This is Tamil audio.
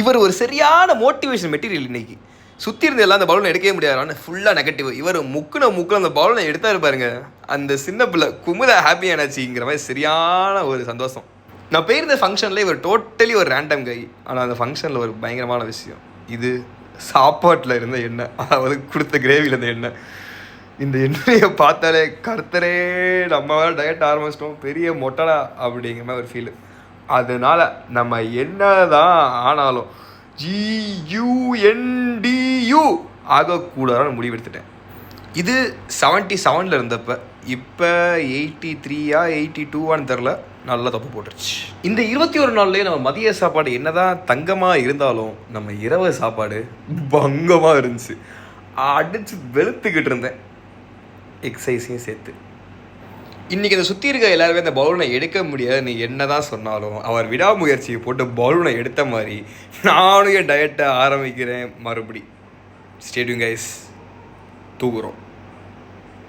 இவர் ஒரு சரியான மோட்டிவேஷன் மெட்டீரியல் இன்னைக்கு. சுற்றி இருந்த எல்லாம் அந்த பலூனை எடுக்கவே முடியாது, ஆனால் ஃபுல்லாக நெகட்டிவ். இவர் முக்குன அந்த பலூனை எடுத்தாரு பாருங்க, அந்த சின்ன பிள்ளை குமுத ஹாப்பியானாச்சுங்கிற மாதிரி சரியான ஒரு சந்தோஷம். நான் போயிருந்த ஃபங்க்ஷனில் இவர் டோட்டலி ஒரு ரேண்டம் கை, ஆனால் அந்த ஃபங்க்ஷனில் ஒரு பயங்கரமான விஷயம் இது சாப்பாட்டில் இருந்த எண்ணெய், அதாவது கொடுத்த கிரேவியில் இருந்த எண்ணெய். இந்த எண்ணெயை பார்த்தாலே கர்த்தரே நம்ம வேறு டயட் ஆரம்பிச்சிட்டோம், பெரிய மொட்டடா அப்படிங்கிற மாதிரி ஒரு ஃபீலு. அதனால் நம்ம என்ன தான் ஆனாலும் GUNDU ஆகக்கூடாதுன்னு முடிவெடுத்துட்டேன். இது 77 இருந்தப்போ, இப்போ 83 82 தெரில, நல்லா தப்பு போட்டுருச்சு. இந்த 21 நாள்லேயே நம்ம மதிய சாப்பாடு என்னதான் தங்கமாக இருந்தாலும் நம்ம இரவு சாப்பாடு பங்கமாக இருந்துச்சு. அடித்து வெளுத்துக்கிட்டு இருந்தேன், எக்ஸசைஸையும் சேர்த்து. இன்றைக்கி இந்த சுற்றி இருக்க எல்லாருமே இந்த பலூனை எடுக்க முடியாது நீ என்ன தான் சொன்னாலும், அவர் விடாமுயற்சியை போட்டு பலூனை எடுத்த மாதிரி நானும் என் டயட்டை ஆரம்பிக்கிறேன் மறுபடி. ஸ்டே டியூன் கைஸ், தூங்குறோம்.